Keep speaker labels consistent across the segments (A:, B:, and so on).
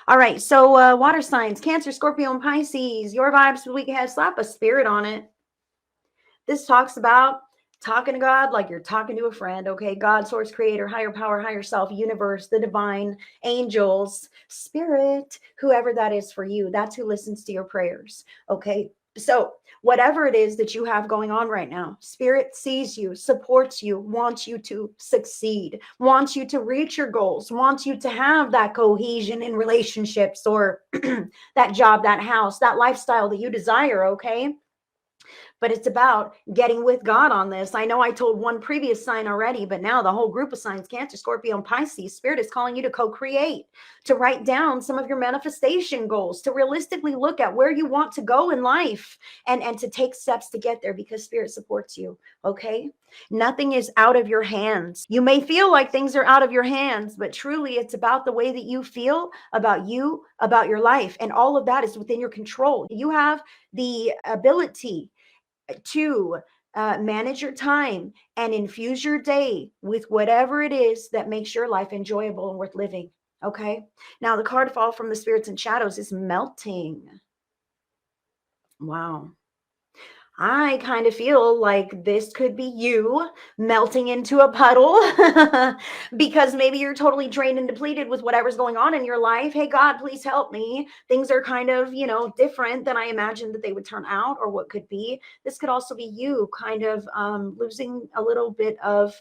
A: All right, so water signs, Cancer, Scorpio, and Pisces. Your vibes for the week ahead. Slap a spirit on it. This talks about talking to God like you're talking to a friend, okay? God, source, creator, higher power, higher self, universe, the divine, angels, spirit, whoever that is for you. That's who listens to your prayers, okay? So, whatever it is that you have going on right now, spirit sees you, supports you, wants you to succeed, wants you to reach your goals, wants you to have that cohesion in relationships or that job, that house, that lifestyle that you desire, okay? But it's about getting with God on this. I know I told one previous sign already, but now the whole group of signs, Cancer, Scorpio, and Pisces, Spirit is calling you to co-create, to write down some of your manifestation goals, to realistically look at where you want to go in life and to take steps to get there because Spirit supports you, okay? Nothing is out of your hands. You may feel like things are out of your hands, but truly it's about the way that you feel about you, about your life. And all of that is within your control. You have the ability to manage your time and infuse your day with whatever it is that makes your life enjoyable and worth living. Okay. Now, the card fall from the spirits and shadows is melting. Wow. I kind of feel like this could be you melting into a puddle because maybe you're totally drained and depleted with whatever's going on in your life. Hey, God, please help me. Things are kind of, different than I imagined that they would turn out or what could be. This could also be you kind of losing a little bit of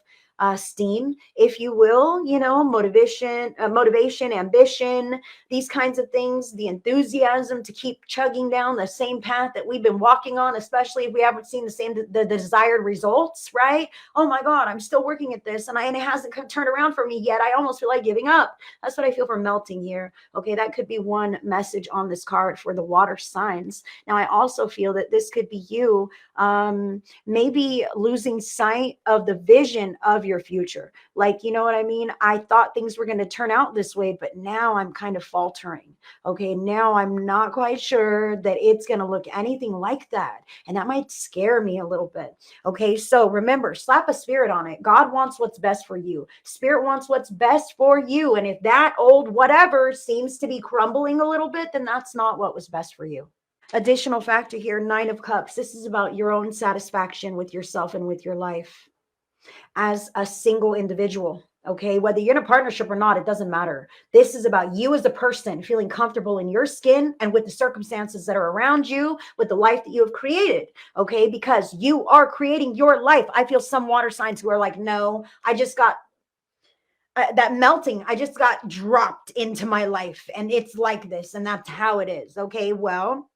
A: steam, if you will, motivation, ambition, these kinds of things, the enthusiasm to keep chugging down the same path that we've been walking on, especially if we haven't seen the desired results, right? Oh my God, I'm still working at this and it hasn't turned around for me yet. I almost feel like giving up. That's what I feel for melting here. Okay, that could be one message on this card for the water signs. Now, I also feel that this could be you maybe losing sight of the vision of your future. Like, you know what I mean? I thought things were going to turn out this way, but now I'm kind of faltering. Okay, now I'm not quite sure that it's going to look anything like that. And that might scare me a little bit. Okay, so remember, slap a spirit on it. God wants what's best for you. Spirit wants what's best for you. And if that old whatever seems to be crumbling a little bit, then that's not what was best for you. Additional factor here, Nine of Cups. This is about your own satisfaction with yourself and with your life as a single individual. Okay, whether you're in a partnership or not, it doesn't matter. This is about you as a person feeling comfortable in your skin and with the circumstances that are around you, with the life that you have created. Okay, because you are creating your life. I feel some water signs who are like, no, I just got that melting. I just got dropped into my life and it's like this and that's how it is. Okay, well,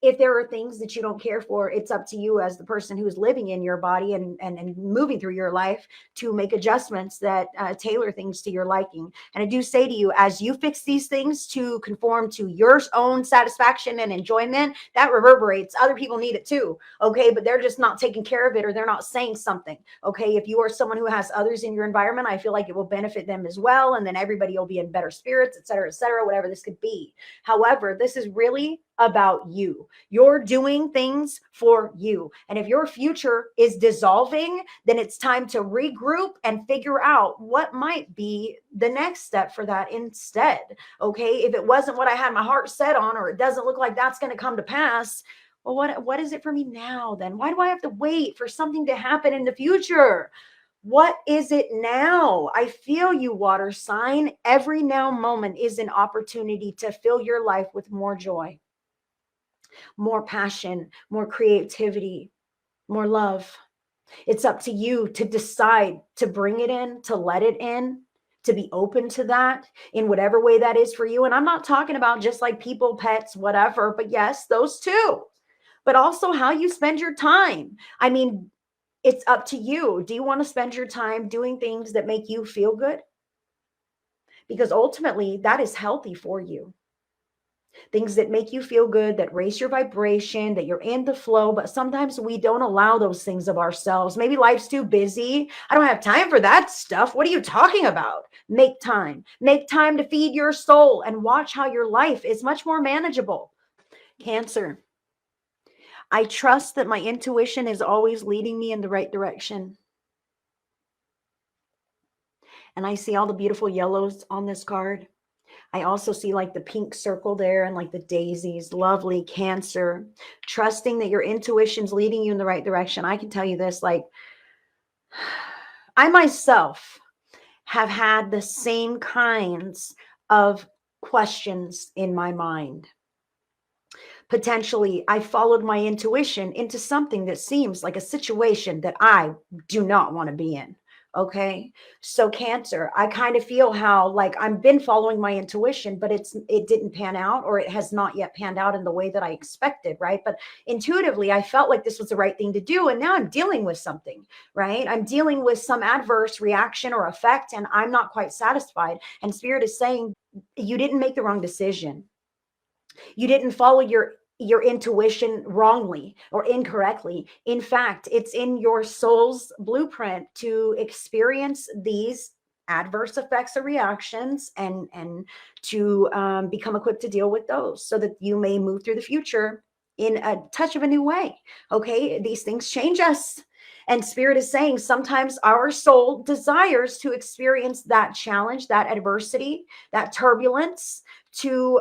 A: if there are things that you don't care for, it's up to you as the person who's living in your body and moving through your life to make adjustments that tailor things to your liking. And I do say to you, as you fix these things to conform to your own satisfaction and enjoyment, that reverberates. Other people need it too. Okay. But they're just not taking care of it or they're not saying something. Okay. If you are someone who has others in your environment, I feel like it will benefit them as well. And then everybody will be in better spirits, et cetera, whatever this could be. However, this is really about you. You're doing things for you. And if your future is dissolving, then it's time to regroup and figure out what might be the next step for that instead. Okay. If it wasn't what I had my heart set on, or it doesn't look like that's going to come to pass, well, what is it for me now then? Why do I have to wait for something to happen in the future? What is it now? I feel you, water sign. Every now moment is an opportunity to fill your life with more joy, more passion, more creativity, more love. It's up to you to decide to bring it in, to let it in, to be open to that in whatever way that is for you. And I'm not talking about just like people, pets, whatever, but yes, those too, but also how you spend your time. I mean, it's up to you. Do you want to spend your time doing things that make you feel good? Because ultimately, that is healthy for you. Things that make you feel good, that raise your vibration, that you're in the flow. But sometimes we don't allow those things of ourselves. Maybe life's too busy. I don't have time for that stuff. What are you talking about? Make time. Make time to feed your soul and watch how your life is much more manageable. Cancer. I trust that my intuition is always leading me in the right direction. And I see all the beautiful yellows on this card. I also see like the pink circle there and like the daisies. Lovely. Cancer. Trusting that your intuition's leading you in the right direction. I can tell you this, like, I myself have had the same kinds of questions in my mind. Potentially, I followed my intuition into something that seems like a situation that I do not want to be in. Okay. So Cancer, I kind of feel how like I've been following my intuition, but it didn't pan out, or it has not yet panned out in the way that I expected. Right. But intuitively, I felt like this was the right thing to do. And now I'm dealing with something, right? I'm dealing with some adverse reaction or effect, and I'm not quite satisfied. And Spirit is saying, you didn't make the wrong decision. You didn't follow your intuition wrongly or incorrectly. In fact, it's in your soul's blueprint to experience these adverse effects or reactions, and to become equipped to deal with those, so that you may move through the future in a touch of a new way. Okay, these things change us. And Spirit is saying sometimes our soul desires to experience that challenge, that adversity, that turbulence, to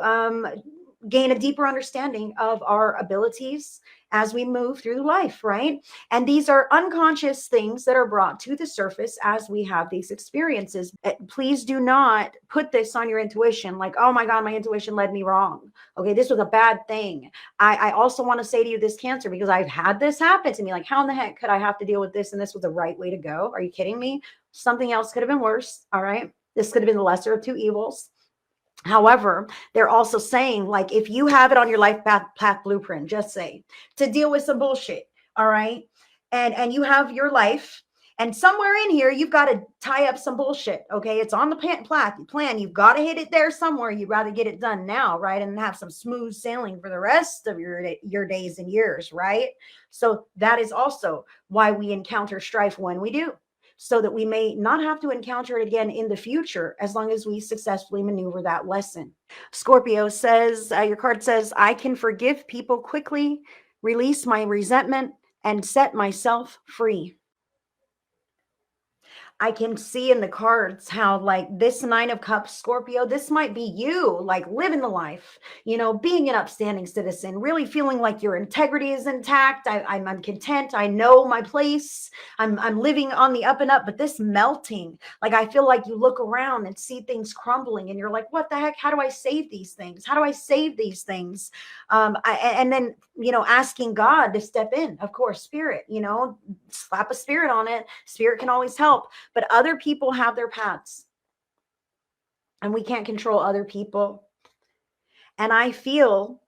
A: gain a deeper understanding of our abilities as we move through life, right? And these are unconscious things that are brought to the surface as we have these experiences. Please do not put this on your intuition like, oh my God, my intuition led me wrong. Okay, this was a bad thing. I also want to say to you this, Cancer, because I've had this happen to me. Like, how in the heck could I have to deal with this? And this was the right way to go. Are you kidding me? Something else could have been worse. All right. This could have been the lesser of two evils. However, they're also saying, like, if you have it on your life path blueprint, just say, to deal with some bullshit, all right? And you have your life, and somewhere in here, you've got to tie up some bullshit, okay? It's on the plan. You've got to hit it there somewhere. You'd rather get it done now, right? And have some smooth sailing for the rest of your days and years, right? So that is also why we encounter strife when we do, so that we may not have to encounter it again in the future, as long as we successfully maneuver that lesson. Scorpio says, your card says, I can forgive people quickly, release my resentment, and set myself free. I can see in the cards how, like, this Nine of Cups, Scorpio, this might be you, like, living the life, being an upstanding citizen, really feeling like your integrity is intact. I'm content. I know my place. I'm living on the up and up. But this melting, like, I feel like you look around and see things crumbling, and you're like, what the heck? How do I save these things? How do I save these things? And then, asking God to step in, of course, Spirit, slap a spirit on it. Spirit can always help. But other people have their paths, and we can't control other people. And I feel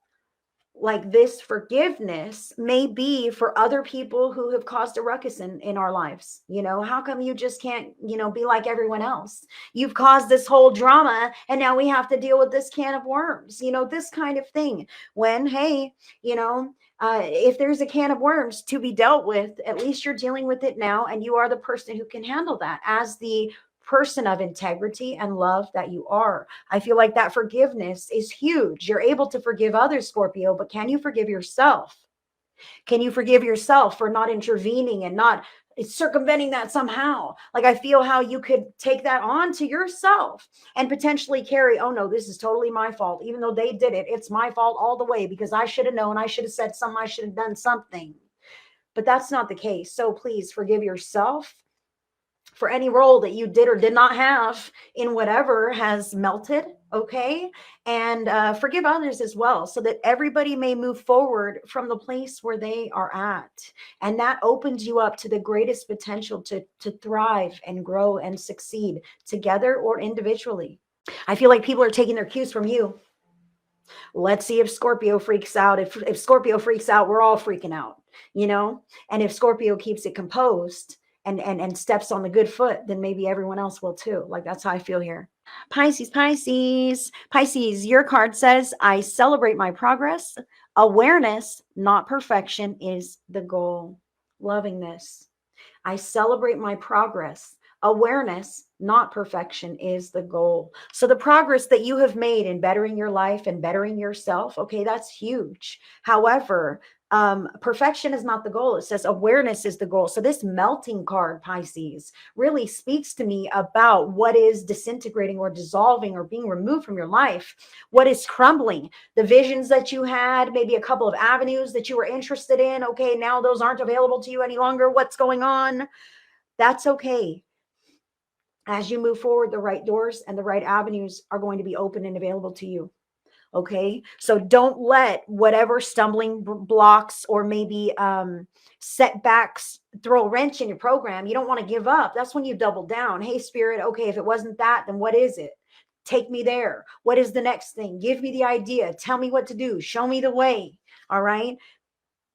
A: like this forgiveness may be for other people who have caused a ruckus in our lives. How come you just can't, be like everyone else? You've caused this whole drama, and now we have to deal with this can of worms, this kind of thing. When, hey, if there's a can of worms to be dealt with, at least you're dealing with it now, and you are the person who can handle that as the person of integrity and love that you are. I feel like that forgiveness is huge. You're able to forgive others, Scorpio, but can you forgive yourself? Can you forgive yourself for not intervening and not circumventing that somehow? Like, I feel how you could take that on to yourself and potentially carry, oh no, this is totally my fault. Even though they did it, it's my fault all the way, because I should have known, I should have said something, I should have done something. But that's not the case. So please forgive yourself for any role that you did or did not have in whatever has melted, okay? And forgive others as well, so that everybody may move forward from the place where they are at. And that opens you up to the greatest potential to thrive and grow and succeed together or individually. I feel like people are taking their cues from you. Let's see if Scorpio freaks out. If Scorpio freaks out, we're all freaking out, And if Scorpio keeps it composed and steps on the good foot, then maybe everyone else will too. Like, that's how I feel here. Pisces, your card says, I celebrate my progress. Awareness, not perfection, is the goal. Loving this. I celebrate my progress. Awareness, not perfection, is the goal. So the progress that you have made in bettering your life and bettering yourself, okay, that's huge. However, Perfection is not the goal. It says awareness is the goal. So this melting card, Pisces, really speaks to me about what is disintegrating or dissolving or being removed from your life, what is crumbling, the visions that you had, maybe a couple of avenues that you were interested in. Okay, now those aren't available to you any longer. What's going on? That's okay. As you move forward, the right doors and the right avenues are going to be open and available to you. Okay, so don't let whatever stumbling blocks or maybe setbacks throw a wrench in your program. You don't want to give up. That's when you double down. Hey, Spirit, okay, if it wasn't that, then what is it? Take me there. What is the next thing? Give me the idea. Tell me what to do. Show me the way. All right,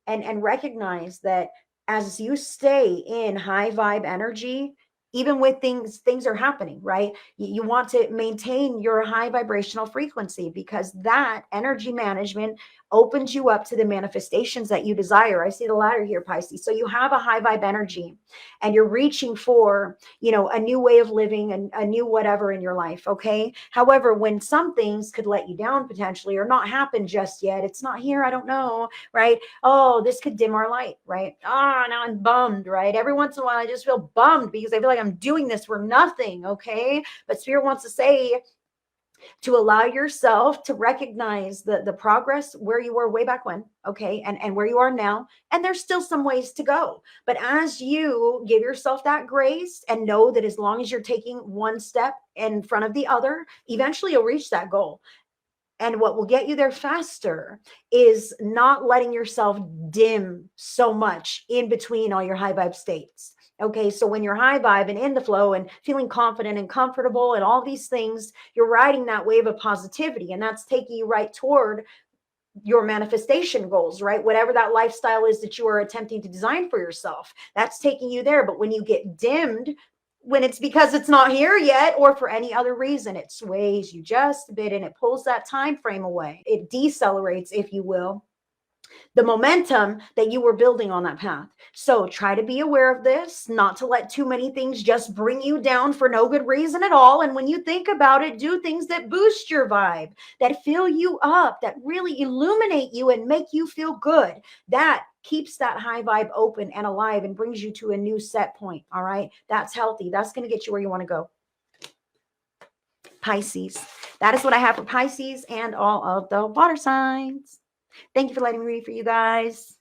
A: and recognize that as you stay in high vibe energy, even with things are happening, right? You want to maintain your high vibrational frequency, because that energy management opens you up to the manifestations that you desire. I see the ladder here, Pisces. So you have a high vibe energy and you're reaching for, a new way of living and a new whatever in your life. Okay, however, when some things could let you down potentially or not happen just yet, it's not here, I don't know, right? Oh, this could dim our light, right? Now I'm bummed, right? Every once in a while, I just feel bummed because I feel like I'm doing this for nothing, okay? But Spirit wants to say to allow yourself to recognize the progress where you were way back when, okay, and where you are now. And there's still some ways to go. But as you give yourself that grace and know that as long as you're taking one step in front of the other, eventually you'll reach that goal. And what will get you there faster is not letting yourself dim so much in between all your high vibe states. Okay, so when you're high vibe and in the flow and feeling confident and comfortable and all these things, you're riding that wave of positivity, and that's taking you right toward your manifestation goals, right? Whatever that lifestyle is that you are attempting to design for yourself, that's taking you there. But when you get dimmed, when it's because it's not here yet or for any other reason, it sways you just a bit and it pulls that time frame away. It decelerates, if you will, the momentum that you were building on that path. So try to be aware of this, not to let too many things just bring you down for no good reason at all. And when you think about it, do things that boost your vibe, that fill you up, that really illuminate you and make you feel good. That keeps that high vibe open and alive and brings you to a new set point. All right. That's healthy. That's going to get you where you want to go. Pisces. That is what I have for Pisces and all of the water signs. Thank you for letting me read for you guys.